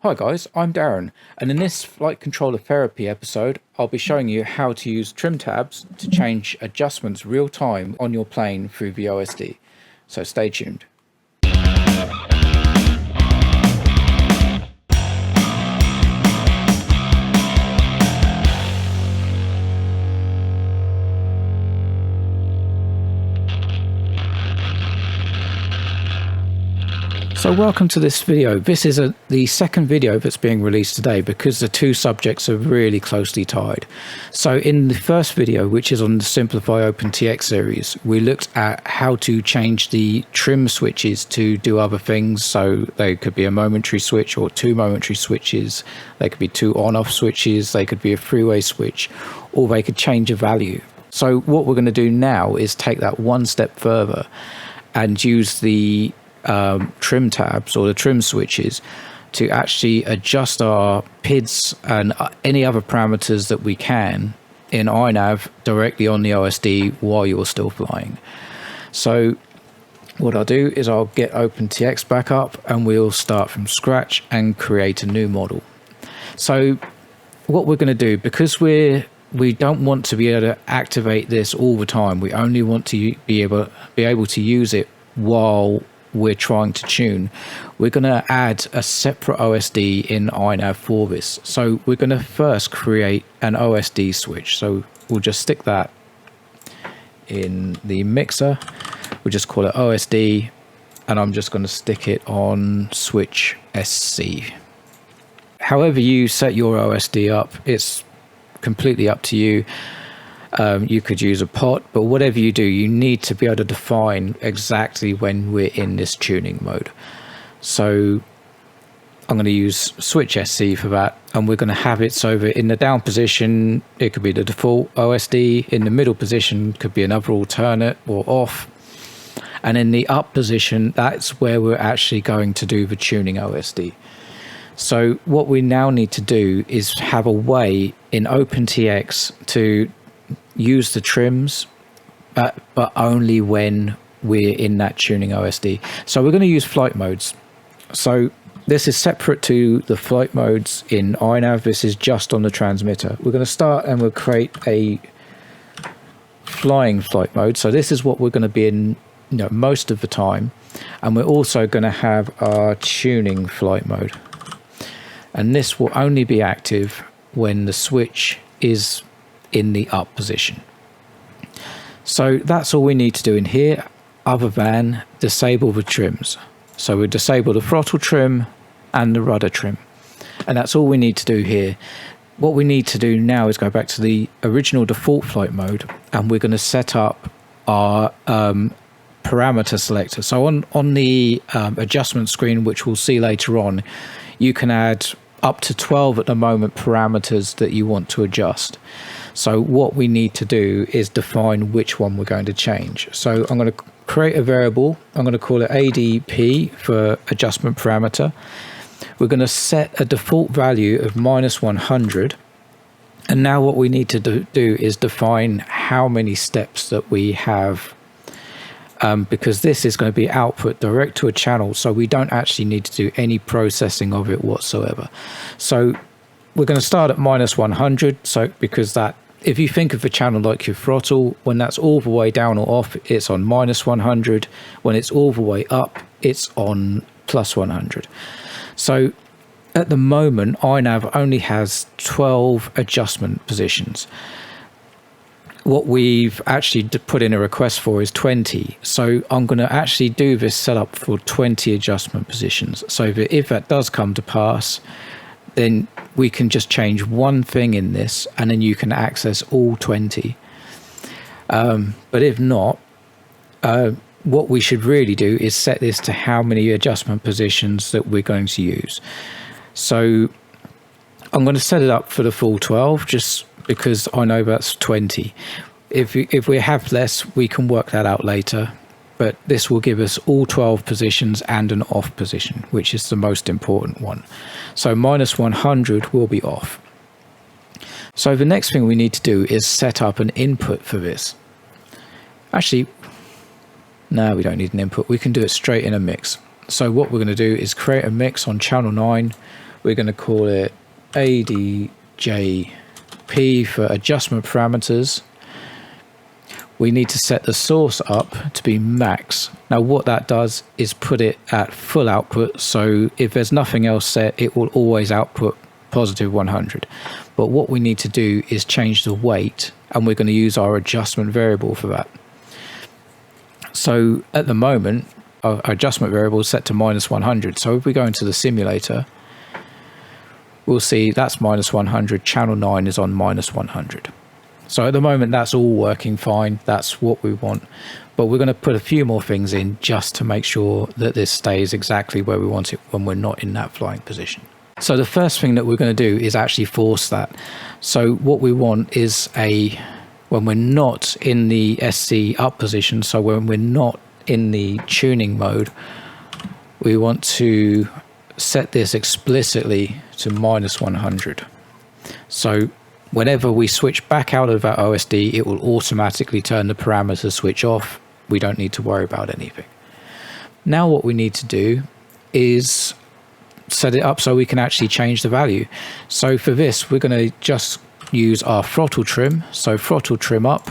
Hi guys, I'm Darren, and in this flight controller therapy episode, I'll be showing you how to use trim tabs to change adjustments real time on your plane through the OSD. So stay tuned. So welcome to this video. This is the second video that's being released today because the two subjects are really closely tied. So in the first video, which is on the Simplify OpenTX series, we looked at how to change the trim switches to do other things. So they could be a momentary switch or two momentary switches. They could be two on-off switches. They could be a three-way switch, or they could change a value. So what we're going to do now is take that one step further and use the trim tabs or the trim switches to actually adjust our PIDs and any other parameters that we can in iNav directly on the OSD while you're still flying. So what I'll do is I'll get OpenTX back up and we'll start from scratch and create a new model. So what we're going to do, because we don't want to be able to activate this all the time, we only want to be able to use it while we're trying to tune. We're going to add a separate OSD in iNav for this. So we're going to first create an OSD switch. So we'll just stick that in the mixer. We'll just call it OSD, and I'm just going to stick it on switch SC. However you set your OSD up, it's completely up to you. You could use a pot, but whatever you do, you need to be able to define exactly when we're in this tuning mode. So I'm going to use switch SC for that, and we're going to have it so that in the down position, it could be the default OSD. In the middle position, could be another alternate or off. And in the up position, that's where we're actually going to do the tuning OSD. So what we now need to do is have a way in OpenTX to use the trims, but only when we're in that tuning OSD. So we're going to use flight modes. So this is separate to the flight modes in iNav. This is just on the transmitter. We're going to start and we'll create a flying flight mode. So this is what we're going to be in, most of the time. And we're also going to have our tuning flight mode. And this will only be active when the switch is in the up position. So that's all we need to do in here, other than disable the trims. So we disable the throttle trim and the rudder trim, and that's all we need to do here. What we need to do now is go back to the original default flight mode, and we're going to set up our parameter selector. So on the adjustment screen, which we'll see later on, you can add up to 12 at the moment parameters that you want to adjust. So what we need to do is define which one we're going to change. So I'm going to create a variable. I'm going to call it ADP for adjustment parameter. We're going to set a default value of -100. And now what we need to do is define how many steps that we have, because this is going to be output direct to a channel. So we don't actually need to do any processing of it whatsoever. So we're going to start at -100. So because that, if you think of the channel like your throttle, when that's all the way down or off, it's on -100. When it's all the way up, it's on +100. So at the moment, iNav only has 12 adjustment positions. What we've actually put in a request for is 20. So I'm going to actually do this setup for 20 adjustment positions. So that if that does come to pass, then we can just change one thing in this and then you can access all 20. But if not, what we should really do is set this to how many adjustment positions that we're going to use. So I'm going to set it up for the full 12, just because I know that's 20. If we have less, we can work that out later. But this will give us all 12 positions and an off position, which is the most important one. So -100 will be off. So the next thing we need to do is set up an input for this. Actually, no, we don't need an input. We can do it straight in a mix. So what we're going to do is create a mix on channel 9 We're going to call it ADJP for adjustment parameters. We need to set the source up to be max. Now what that does is put it at full output, so if there's nothing else set, it will always output positive 100. But what we need to do is change the weight, and we're going to use our adjustment variable for that. So at the moment, our adjustment variable is set to -100. So if we go into the simulator, we'll see that's -100, channel 9 is on -100. So at the moment, that's all working fine. That's what we want. But we're going to put a few more things in just to make sure that this stays exactly where we want it when we're not in that flying position. So the first thing that we're going to do is actually force that. So what we want is when we're not in the SC up position, so when we're not in the tuning mode, we want to set this explicitly to -100. So whenever we switch back out of our OSD, it will automatically turn the parameter switch off. We don't need to worry about anything. Now what we need to do is set it up so we can actually change the value. So for this, we're going to just use our throttle trim. So throttle trim up,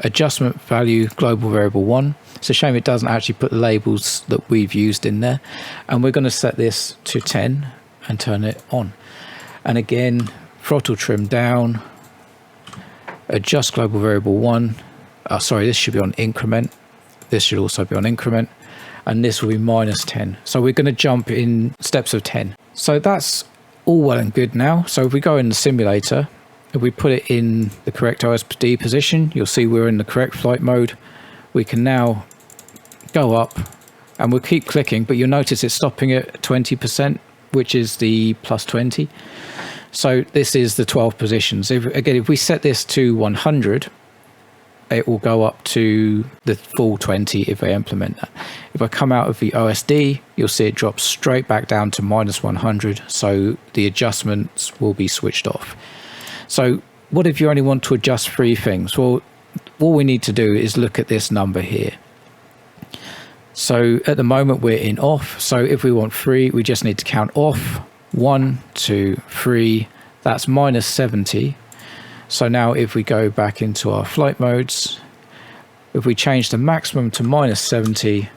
adjustment value, global variable 1. It's a shame it doesn't actually put the labels that we've used in there. And we're going to set this to 10 and turn it on. And again, throttle trim down, adjust global variable 1. Sorry, this should be on increment. This should also be on increment. And this will be -10. So we're going to jump in steps of 10. So that's all well and good now. So if we go in the simulator, if we put it in the correct OSD position, you'll see we're in the correct flight mode. We can now go up and we'll keep clicking, but you'll notice it's stopping at 20%, which is the +20. So this is the 12 positions. If we set this to 100, it will go up to the full 20 if I implement that. If I come out of the OSD, you'll see it drops straight back down to -100. So the adjustments will be switched off. So what if you only want to adjust 3 things? Well, all we need to do is look at this number here. So at the moment we're in off. So if we want 3, we just need to count off 1, 2, 3. That's -70. So now if we go back into our flight modes, if we change the maximum to -70,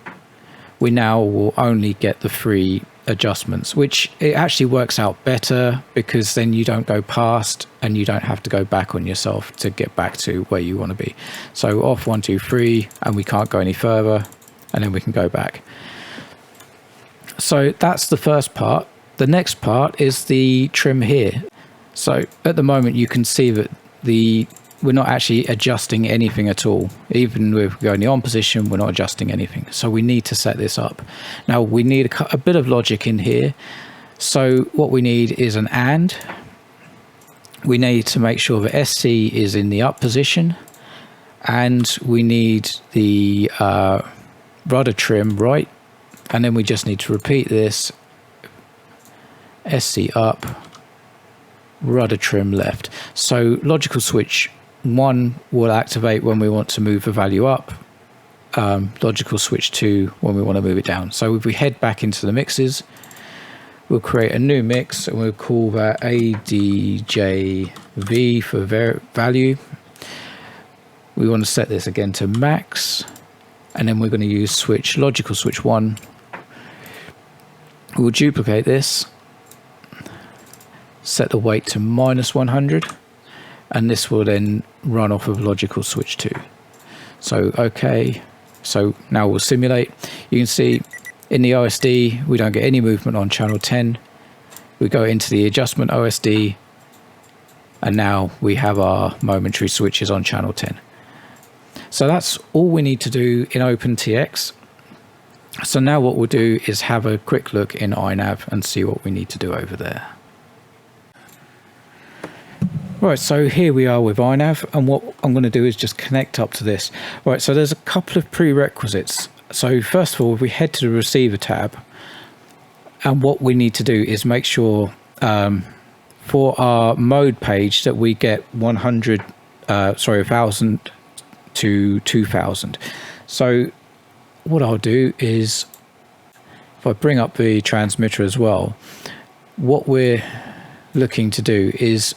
we now will only get the 3 adjustments, which it actually works out better because then you don't go past and you don't have to go back on yourself to get back to where you want to be. So off 1, 2, 3, and we can't go any further, and then we can go back. So that's the first part. The next part is the trim here. So at the moment you can see that we're not actually adjusting anything at all. Even if we're going the on position, we're not adjusting anything. So we need to set this up. Now we need a bit of logic in here. So what we need is an AND. We need to make sure that SC is in the up position, and we need the rudder trim right, and then we just need to repeat this. SC up, rudder trim left. So logical switch 1 will activate when we want to move the value up. Logical switch 2 when we want to move it down. So if we head back into the mixes, we'll create a new mix and we'll call that ADJV for value. We want to set this again to max, and then we're going to use logical switch 1. We'll duplicate this, set the weight to -100, and this will then run off of logical switch 2. So okay, so now we'll simulate. You can see in the OSD we don't get any movement on channel 10. We go into the adjustment OSD, and now we have our momentary switches on channel 10. So that's all we need to do in OpenTX. So now what we'll do is have a quick look in iNav and see what we need to do over there. Right, so here we are with iNav, and what I'm going to do is just connect up to this. Right, so there's a couple of prerequisites. So first of all, if we head to the receiver tab, and what we need to do is make sure for our mode page that we get 1,000 to 2,000. So what I'll do is, if I bring up the transmitter as well, what we're looking to do is,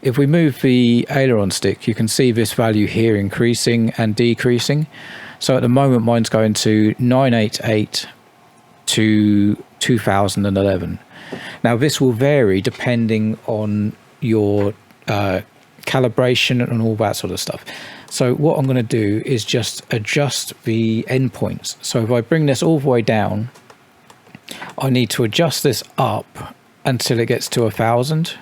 if we move the aileron stick, you can see this value here increasing and decreasing. So at the moment mine's going to 988 to 2011. Now this will vary depending on your calibration and all that sort of stuff. So what I'm going to do is just adjust the endpoints. So if I bring this all the way down, I need to adjust this up until it gets to 1000,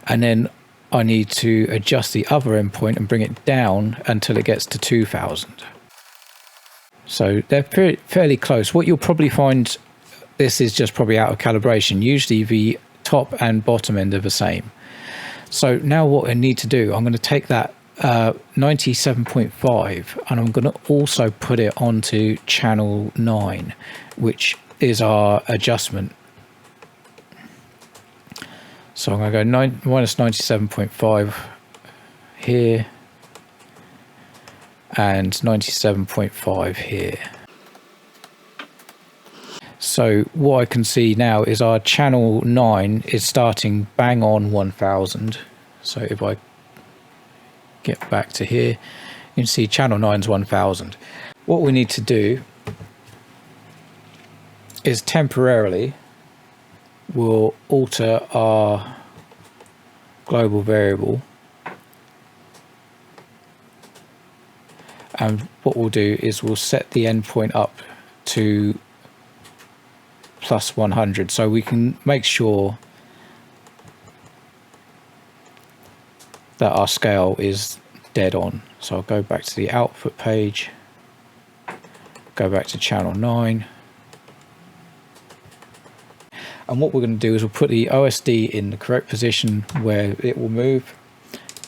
and then I need to adjust the other endpoint and bring it down until it gets to 2000. So they're fairly close. What you'll probably find, this is just probably out of calibration. Usually the top and bottom end are the same. So now what I need to do, I'm going to take that 97.5 and I'm going to also put it onto channel 9, which is our adjustment. So I'm going to go minus 97.5 here and 97.5 here. So what I can see now is our channel 9 is starting bang on 1000. So if I get back to here, you can see channel 9's 1000. What we need to do is temporarily we'll alter our global variable, and what we'll do is we'll set the endpoint up to plus 100 so we can make sure that our scale is dead on. So I'll go back to the output page, go back to channel 9, and what we're going to do is we'll put the OSD in the correct position where it will move,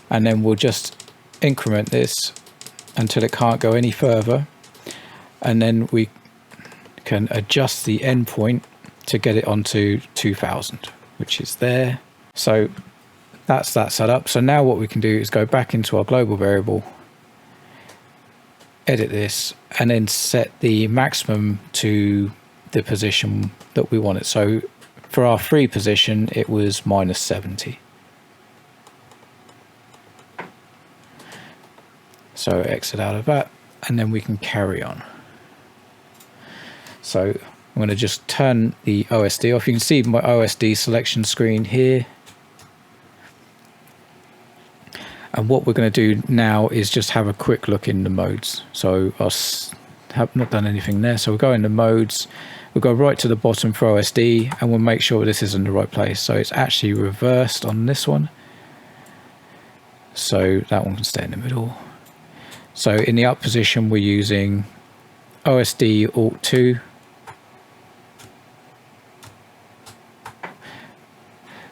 and then we'll just increment this until it can't go any further, and then we can adjust the endpoint to get it onto 2000, which is there. So that's that set up. So now what we can do is go back into our global variable, edit this, and then set the maximum to the position that we want it. So for our free position, it was minus 70. So exit out of that, and then we can carry on. So I'm going to just turn the OSD off. You can see my OSD selection screen here. And what we're going to do now is just have a quick look in the modes. So I have not done anything there. So we'll go into modes. We'll go right to the bottom for OSD, and we'll make sure this is in the right place. So it's actually reversed on this one. So that one can stay in the middle. So in the up position, we're using OSD Alt 2.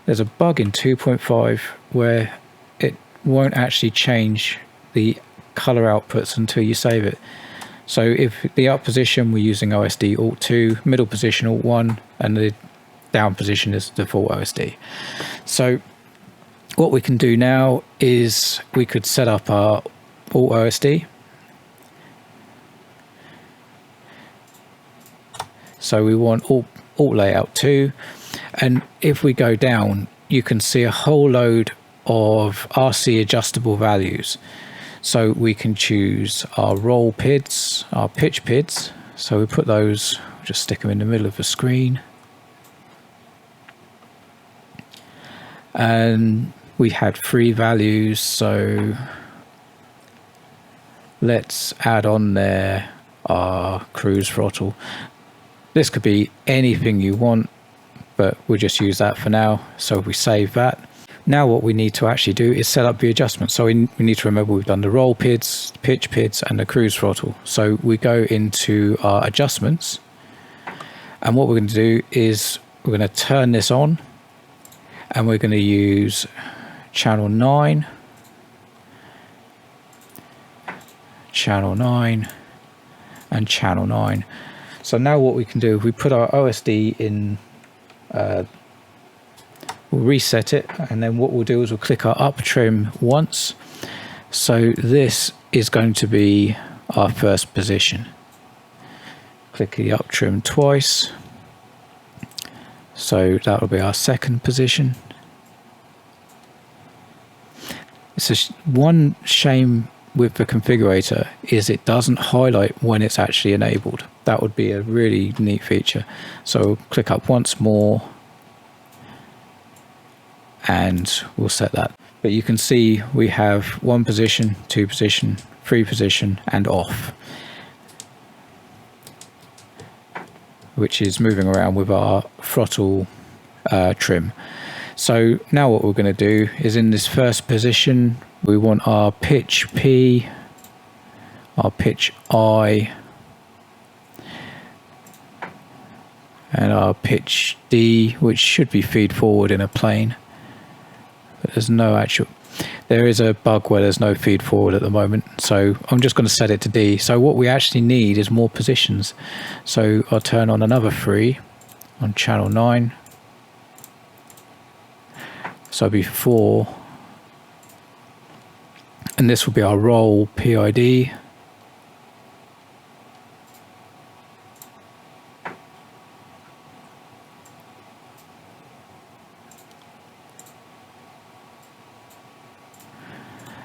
There's a bug in 2.5 where it won't actually change the color outputs until you save it. So if the up position, we're using OSD Alt 2, middle position Alt 1, and the down position is default OSD. So what we can do now is we could set up our Alt OSD. So we want Alt Layout 2, and if we go down, you can see a whole load of RC adjustable values. So we can choose our roll PIDs, our pitch PIDs. So we put those, just stick them in the middle of the screen. And we had 3 values, so let's add on there our cruise throttle. This could be anything you want, but we'll just use that for now. So if we save that, now what we need to actually do is set up the adjustment. So we need to remember we've done the roll PIDs, pitch PIDs, and the cruise throttle. So we go into our adjustments, and what we're going to do is we're going to turn this on, and we're going to use channel 9, channel 9, and channel 9. So now what we can do, if we put our OSD in, we'll reset it, and then what we'll do is we'll click our up trim once. So this is going to be our first position. Click the up trim twice, So that will be our second position. It's one shame with the configurator is it doesn't highlight when it's actually enabled. That would be a really neat feature. So click up once more and we'll set that. But you can see we have 1 position, 2 position, 3 position and off, which is moving around with our throttle trim. So now what we're going to do is in this first position we want our pitch P, our pitch I and our pitch D, which should be feed forward in a plane, but there's no actual, there is a bug where there's no feed forward at the moment, so I'm just going to set it to D. So what we actually need is more positions, so I'll turn on another 3 on channel 9, so it'll be 4, and this will be our roll PID.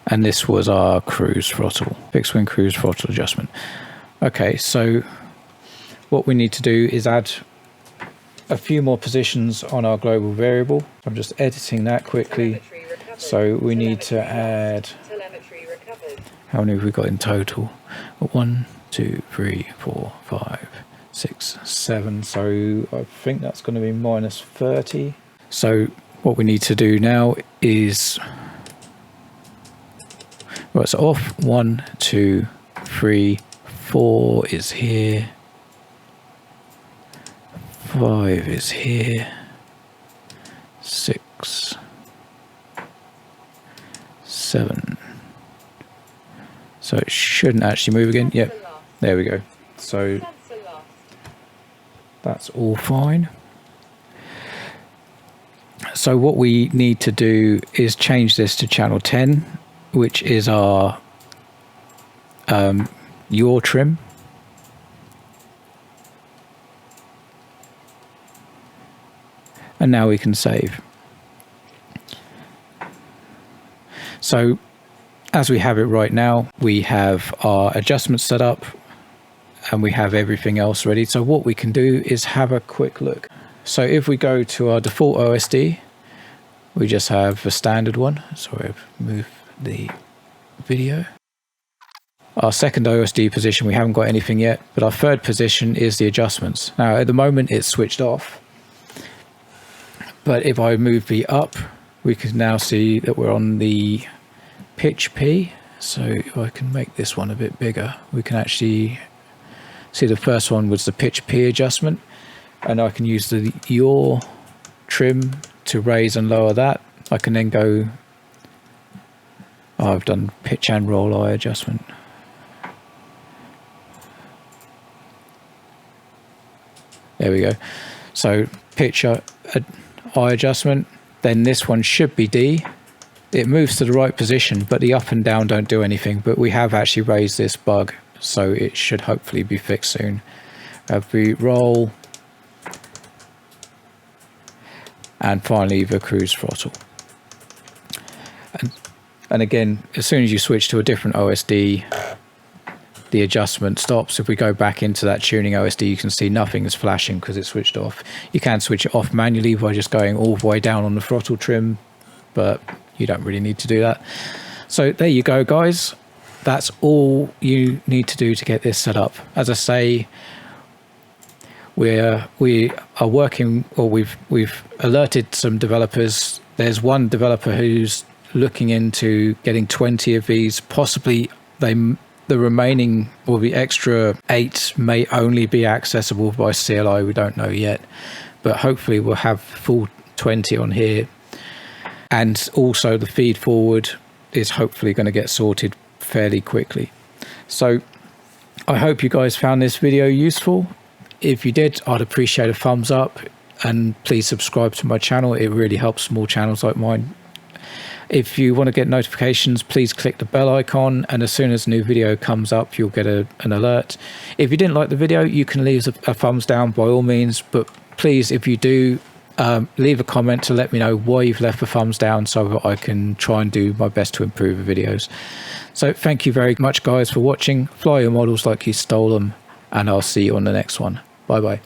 And this was our cruise throttle, fixed wing cruise throttle adjustment. Okay, so what we need to do is add a few more positions on our global variable. I'm just editing that quickly. So we need to add, how many have we got in total? 1, 2, 3, 4, 5, 6, 7. So I think that's going to be minus 30. So what we need to do now is, right, so off 1, 2, 3, 4 is here, 5 is here, 6, 7. So it shouldn't actually move again. Yep, there we go. So that's all fine. So what we need to do is change this to channel 10, which is our yaw trim. And now we can save. So as we have it right now, we have our adjustments set up and we have everything else ready. So what we can do is have a quick look. So if we go to our default OSD, we just have the standard one. Sorry, I've moved the video. Our second OSD position, we haven't got anything yet, but our third position is the adjustments. Now at the moment it's switched off, but if I move the up, we can now see that we're on the pitch P. So if I can make this one a bit bigger, we can actually see the first one was the pitch P adjustment, and I can use the yaw trim to raise and lower that. I can then go, I've done pitch and roll I adjustment. There we go. So pitch I adjustment, then this one should be D. It moves to the right position, but the up and down don't do anything, but we have actually raised this bug, so it should hopefully be fixed soon. Have the roll, and finally the cruise throttle. And again, as soon as you switch to a different OSD, the adjustment stops. If we go back into that tuning OSD, you can see nothing is flashing because it's switched off. You can switch it off manually by just going all the way down on the throttle trim, but you don't really need to do that. So there you go, guys. That's all you need to do to get this set up. As I say, we are working, or we've alerted some developers. There's one developer who's looking into getting 20 of these. Possibly the remaining, or the extra 8 may only be accessible by CLI. We don't know yet, but hopefully we'll have full 20 on here. And also the feed forward is hopefully going to get sorted fairly quickly. So I hope you guys found this video useful. If you did, I'd appreciate a thumbs up, and please subscribe to my channel. It really helps small channels like mine. If you want to get notifications, please click the bell icon, and as soon as a new video comes up, you'll get an alert. If you didn't like the video, you can leave a thumbs down by all means, but please, if you do, Leave a comment to let me know why you've left a thumbs down so that I can try and do my best to improve the videos. So thank you very much, guys, for watching. Fly your models like you stole them, and I'll see you on the next one. Bye bye.